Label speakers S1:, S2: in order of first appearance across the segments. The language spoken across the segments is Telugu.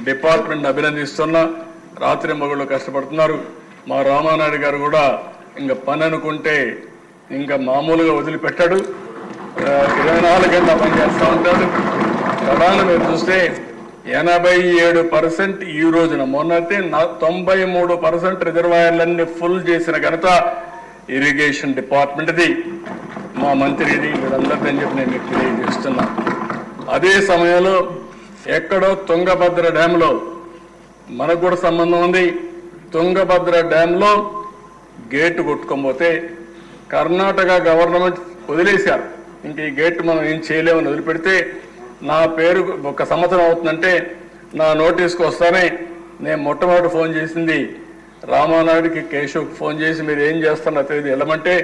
S1: డిపార్ట్మెంట్ అభినందిస్తున్నా. రాత్రి మగుళ్ళు కష్టపడుతున్నారు. మా రామానాయుడు గారు కూడా ఇంకా పని అనుకుంటే ఇంకా మామూలుగా వదిలిపెట్టాడు. 24 గంటల పని చేస్తూ ఉంటాడు. కడాను మీరు చూస్తే 87% ఈ రోజున, మొన్నైతే 93% రిజర్వాయర్లన్నీ ఫుల్ చేసిన ఘనత ఇరిగేషన్ డిపార్ట్మెంట్ది, మా మంత్రిది, వీళ్ళందరినీ చెప్పి నేను మీకు తెలియజేస్తున్నా. అదే సమయంలో ఎక్కడో తుంగభద్ర డ్యాంలో మనకు కూడా సంబంధం ఉంది. తుంగభద్ర డ్యాంలో గేటు కొట్టుకోకపోతే కర్ణాటక గవర్నమెంట్ వదిలేశారు. ఇంక ఈ గేట్ మనం ఏం చేయలేమని వదిలిపెడితే నా పేరు 1 సంవత్సరం అవుతుందంటే నా నోటీస్కి వస్తానే నేను మొట్టమొదటి ఫోన్ చేసింది రామానాయుడికి, కేశవ్కి ఫోన్ చేసి మీరు ఏం చేస్తున్నా తెలియదు వెళ్ళమంటే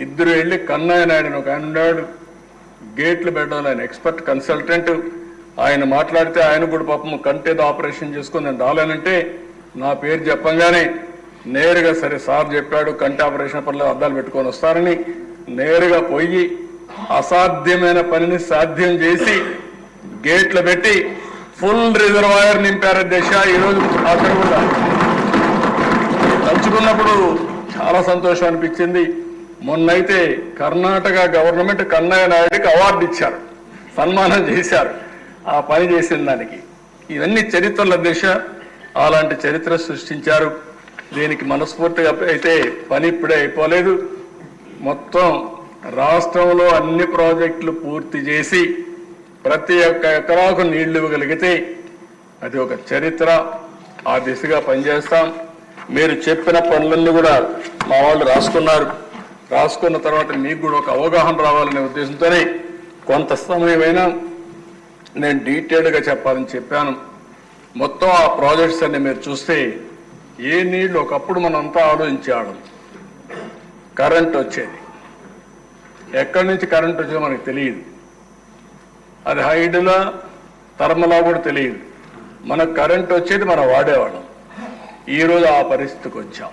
S1: ఇద్దరు వెళ్ళి కన్నయ్య నాయుడు ఒక ఆయన ఉన్నాడు, గేట్లు పెట్టడం, ఆయన ఎక్స్పర్ట్ కన్సల్టెంట్, ఆయన మాట్లాడితే ఆయన కూడా పాపం కంటేదో ఆపరేషన్ చేసుకుని నేను రాలేనంటే నా పేరు చెప్పంగానే నేరుగా సరే సార్ చెప్పాడు కంటి ఆపరేషన్ పనులు అద్దాలు పెట్టుకొని వస్తారని నేరుగా పోయి అసాధ్యమైన పనిని సాధ్యం చేసి గేట్లు పెట్టి ఫుల్ రిజర్వాయర్ నింపారు దిశ. ఈరోజు అక్కడ కూడా తలుచుకున్నప్పుడు చాలా సంతోషం అనిపించింది. మొన్నైతే కర్ణాటక గవర్నమెంట్ కన్నయ్య నాయుడికి అవార్డు ఇచ్చారు, సన్మానం చేశారు ఆ పని చేసిన దానికి. ఇవన్నీ చరిత్రల దిశ, అలాంటి చరిత్ర సృష్టించారు. దీనికి మనస్ఫూర్తిగా అయితే పని ఇప్పుడే అయిపోలేదు. మొత్తం రాష్ట్రంలో అన్ని ప్రాజెక్టులు పూర్తి చేసి ప్రతి ఒక్క ఎకరాకు నీళ్లు ఇవ్వగలిగితే అది ఒక చరిత్ర. ఆ దిశగా పనిచేస్తాం. మీరు చెప్పిన పనులన్నీ కూడా మా వాళ్ళు రాసుకున్నారు. రాసుకున్న తర్వాత మీకు కూడా ఒక అవగాహన రావాలనే ఉద్దేశంతోనే కొంత సమయమైనా నేను డీటెయిల్డ్గా చెప్పాలని చెప్పాను. మొత్తం ఆ ప్రాజెక్ట్స్ అన్ని మీరు చూస్తే ఏ నీళ్లు ఒకప్పుడు మనంతా ఆలోచించాడు. కరెంట్ వచ్చేది, ఎక్కడి నుంచి కరెంట్ వచ్చేదో మనకు తెలియదు. అది హైడ్లా థర్మలా కూడా తెలియదు. మనకు కరెంట్ వచ్చేది మనం వాడేవాళ్ళం. ఈరోజు ఆ పరిస్థితికి వచ్చాం.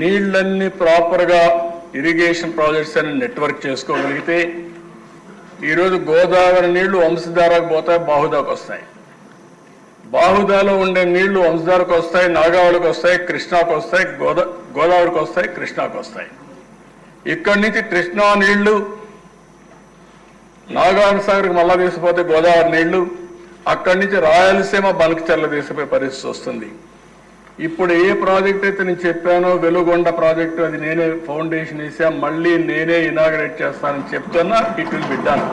S1: నీళ్ళన్నీ ప్రాపర్గా ఇరిగేషన్ ప్రాజెక్ట్స్ అని నెట్వర్క్ చేసుకోగలిగితే ఈరోజు గోదావరి నీళ్లు వంశధారకు పోతాయి, బాహుదాకు వస్తాయి. బాహుదాలో ఉండే నీళ్లు వంశధారకు వస్తాయి, నాగావళికి వస్తాయి, కృష్ణాకు వస్తాయి, గోదావరికి వస్తాయి, కృష్ణాకు వస్తాయి. ఇక్కడి నుంచి కృష్ణా నీళ్లు నాగార్జున సాగర్కి మళ్ళా తీసుకుపోతే గోదావరి నీళ్లు, అక్కడి నుంచి రాయలసీమ బల్క్చర్ల తీసుకుపోయే పరిస్థితి వస్తుంది. ఇప్పుడు ఏ ప్రాజెక్ట్ అయితే నేను చెప్పానో వెలుగొండ ప్రాజెక్టు, అది నేనే ఫౌండేషన్ వేసా, మళ్ళీ నేనే ఇనాగరేట్ చేస్తానని చెప్తున్నా. ఇట్ విల్ బి డన్,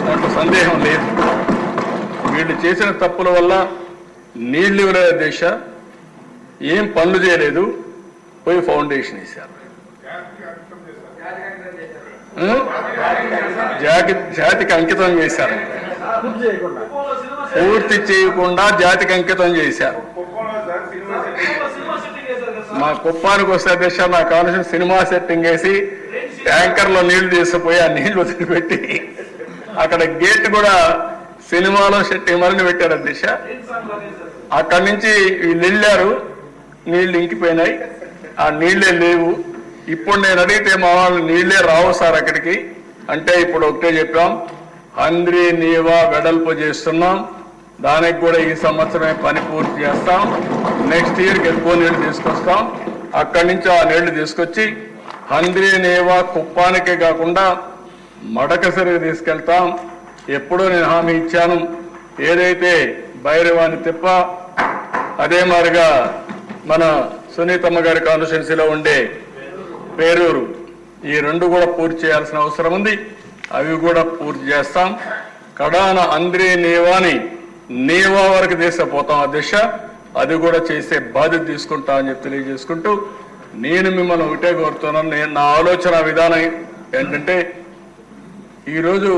S1: దాంట్లో సందేహం లేదు. వీళ్ళు చేసిన తప్పుల వల్ల నీళ్లు ఇవ్వలేదు దేశ, ఏం పనులు చేయలేదు, పోయి ఫౌండేషన్ వేశారు. జాతికి అంకితం చేశారు, పూర్తి చేయకుండా జాతికి అంకితం చేశారు. మా కుప్పానికి వస్తే దిశ నా కాన్స్టిట్యూషన్ సినిమా సెట్టింగ్ వేసి ట్యాంకర్లో నీళ్లు తీసుకుపోయి ఆ నీళ్లు వదిలిపెట్టి అక్కడ గేట్ కూడా సినిమాలో సెట్టింగ్ మరిని పెట్టారు దిశ. అక్కడి నుంచి వీళ్ళు వెళ్ళారు, నీళ్లు ఇంకిపోయినాయి, ఆ నీళ్లే లేవు. ఇప్పుడు నేను అడిగితే మా వాళ్ళు నీళ్లే రావు సార్ అక్కడికి అంటే, ఇప్పుడు ఒకటే చెప్పాం, హంద్రీ నీవా వెడల్పు చేస్తున్నాం, దానికి కూడా ఈ సంవత్సరమే పని పూర్తి చేస్తాం. నెక్స్ట్ ఇయర్కి ఎక్కువ నీళ్లు తీసుకొస్తాం. అక్కడి నుంచి ఆ నీళ్లు తీసుకొచ్చి హంద్రీ నీవా కుప్పానికే కాకుండా మడకసరికి తీసుకెళ్తాం. ఎప్పుడూ నేను హామీ ఇచ్చాను. ఏదైతే భైరవాణి తిప్ప, అదే మాదిరిగా మన సునీతమ్మ గారి కాన్స్టిట్యున్సీలో ఉండే పేరూరు, ఈ రెండు కూడా పూర్తి చేయాల్సిన అవసరం ఉంది. అవి కూడా పూర్తి చేస్తాం. కడాన అంద్రీ నీవాని నీవా వరకు తీసుకుపోతాం. ఆ దిశ అది కూడా చేసే బాధ్యత తీసుకుంటా అని చెప్పి తెలియజేసుకుంటూ నేను మిమ్మల్ని ఒకటే కోరుతున్నాను. నా ఆలోచన విధానం ఏంటంటే, ఈరోజు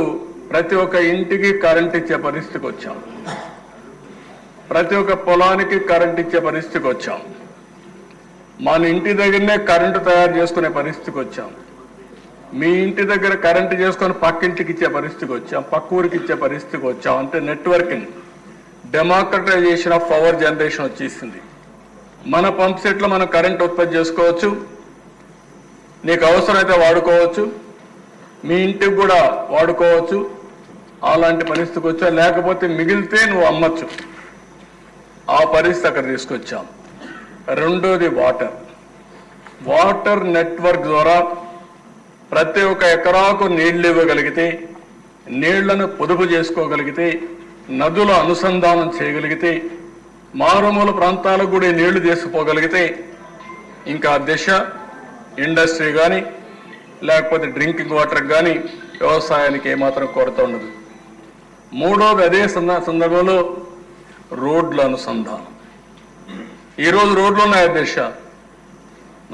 S1: ప్రతి ఒక్క ఇంటికి కరెంట్ ఇచ్చే పరిస్థితికి వచ్చాం, ప్రతి ఒక్క పొలానికి కరెంట్ ఇచ్చే పరిస్థితికి వచ్చాం, మన ఇంటి దగ్గరనే కరెంటు తయారు చేసుకునే పరిస్థితికి వచ్చాం. మీ ఇంటి దగ్గర కరెంటు చేసుకొని పక్కింటికి ఇచ్చే పరిస్థితికి వచ్చాం, పక్క ఊరికి ఇచ్చే పరిస్థితికి వచ్చాం. అంటే networking, democratisation of power generation వచ్చేసింది. మన పంప్ సెట్లో మనం కరెంట్ ఉత్పత్తి చేసుకోవచ్చు, నీకు అవసరమైతే వాడుకోవచ్చు, మీ ఇంటికి కూడా వాడుకోవచ్చు. అలాంటి పరిస్థితికి వచ్చా, లేకపోతే మిగిలితే నువ్వు అమ్మచ్చు. ఆ పరిస్థితి అక్కడ తీసుకొచ్చాం. రెండోది వాటర్ నెట్వర్క్ ద్వారా ప్రతి ఒక్క ఎకరాకు నీళ్లు ఇవ్వగలిగితే, నీళ్లను పొదుపు చేసుకోగలిగితే, నదుల అనుసంధానం చేయగలిగితే, మారుమూల ప్రాంతాలకు కూడా నీళ్లు తీసుకుపోగలిగితే ఇంకా దిశ ఇండస్ట్రీ కానీ లేకపోతే డ్రింకింగ్ వాటర్ కానీ వ్యవసాయానికి ఏమాత్రం కొరత ఉండదు. మూడోది అదే సందర్భంలో రోడ్ల అనుసంధానం. ఈరోజు రోడ్లు ఉన్నాయి దిశ,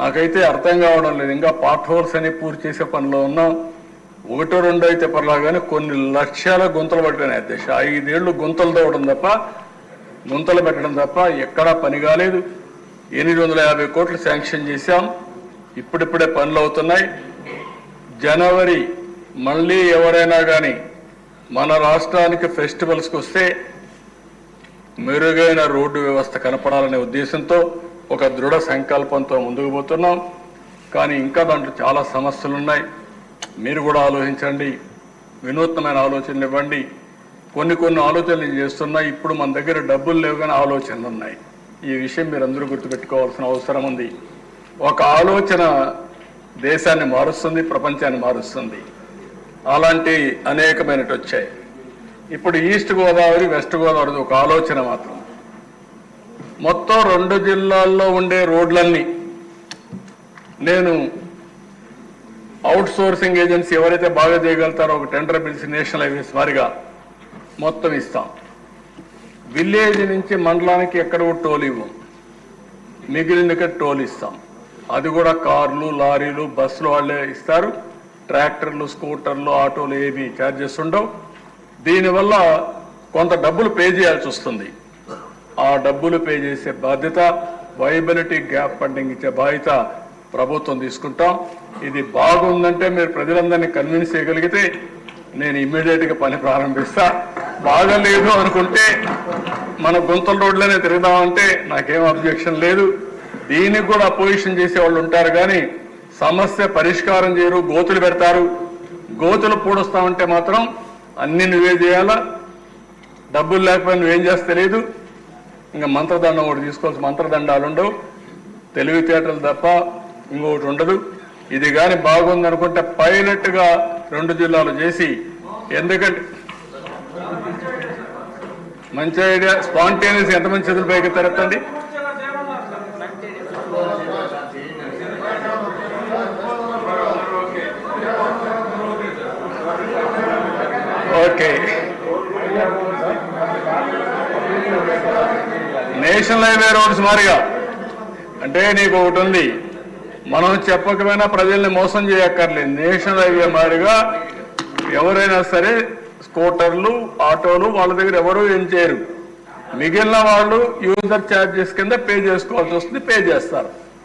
S1: నాకైతే అర్థం కావడం లేదు. ఇంకా పార్ట్ హోల్స్ అని పూర్తి చేసే పనిలో ఉన్నాం. 1-2 అయితే పర్లా కానీ కొన్ని లక్షల గుంతలు పట్టినాయి అధ్యక్ష. 5 ఏళ్లు గుంతలు తవ్వడం తప్ప, గుంతలు పెట్టడం తప్ప ఎక్కడా పని కాలేదు. 850 కోట్లు శాంక్షన్ చేశాం. ఇప్పుడిప్పుడే పనులు అవుతున్నాయి. జనవరి మళ్ళీ ఎవరైనా కానీ మన రాష్ట్రానికి ఫెస్టివల్స్కి వస్తే మెరుగైన రోడ్డు వ్యవస్థ కనపడాలనే ఉద్దేశంతో ఒక దృఢ సంకల్పంతో ముందుకు పోతున్నాం. కానీ ఇంకా దాంట్లో చాలా సమస్యలు ఉన్నాయి. మీరు కూడా ఆలోచించండి, వినూత్నమైన ఆలోచనలు ఇవ్వండి. కొన్ని ఆలోచనలు చేస్తున్నాయి. ఇప్పుడు మన దగ్గర డబ్బులు లేవు కానీ ఆలోచనలు ఉన్నాయి. ఈ విషయం మీరు అందరూ గుర్తుపెట్టుకోవాల్సిన అవసరం ఉంది. ఒక ఆలోచన దేశాన్ని మారుస్తుంది, ప్రపంచాన్ని మారుస్తుంది. అలాంటి అనేకమైనవి వచ్చాయి. ఇప్పుడు ఈస్ట్ గోదావరి, వెస్ట్ గోదావరి ఒక ఆలోచన మాత్రం. మొత్తం 2 జిల్లాల్లో ఉండే రోడ్లన్నీ నేను అవుట్ సోర్సింగ్ ఏజెన్సీ ఎవరైతే బాగా చేయగలుగుతారో ఒక టెండర్ పిలిచి నేషనల్ హైవేస్ వారిగా మొత్తం ఇస్తాం. విలేజ్ నుంచి మండలానికి ఎక్కడ టోల్ ఇవ్వం, మిగిలిన టోల్ ఇస్తాం. అది కూడా కార్లు, లారీలు, బస్సులు వాళ్ళే ఇస్తారు. ట్రాక్టర్లు, స్కూటర్లు, ఆటోలు ఏవి ఛార్జెస్ ఉండవు. దీనివల్ల కొంత డబ్బులు పే చేయాల్సి వస్తుంది. ఆ డబ్బులు పే చేసే బాధ్యత, వైబిలిటీ గ్యాప్ ఫండింగ్ ఇచ్చే బాధ్యత ప్రభుత్వం తీసుకుంటాం. ఇది బాగుందంటే మీరు ప్రజలందరినీ కన్విన్స్ చేయగలిగితే నేను ఇమ్మీడియట్గా పని ప్రారంభిస్తా. బాగలేదు అనుకుంటే మన గుంతల రోడ్లనే తిరుగుదామంటే నాకేం అబ్జెక్షన్ లేదు. దీనికి కూడా అపోజిషన్ చేసే వాళ్ళు ఉంటారు కానీ సమస్య పరిష్కారం చేయరు, గోతులు పెడతారు. గోతులు పూడుస్తామంటే మాత్రం అన్ని నువ్వే చేయాలా, డబ్బులు లేకపోయినా నువ్వేం చేస్తే లేదు. ఇంకా మంత్రదండం ఒకటి తీసుకోవాల్సి, మంత్రదండాలు ఉండవు, తెలివితేటలు తప్ప ఇంకొకటి ఉండదు. ఇది కానీ బాగుందనుకుంటే పైలట్గా 2 జిల్లాలు చేసి, ఎందుకంటే మంచి ఐడియా, స్పాంటేనియస్ ఎంతమంది చేతులు పైకి తెరతండి. ఓకే, నేషనల్ హైవే రోడ్స్ మారిగా అంటే నీకు ఒకటి ఉంది, మనం చెప్పకపోయినా ప్రజల్ని మోసం చేయక్కర్లేదు. నేషనల్ హైవే మారిగా ఎవరైనా సరే స్కూటర్లు, ఆటోలు వాళ్ళ దగ్గర ఎవరు ఏం చేయరు. మిగిలిన వాళ్ళు యూజర్ ఛార్జెస్ కింద పే చేసుకోవాల్సి వస్తుంది, పే చేస్తారు.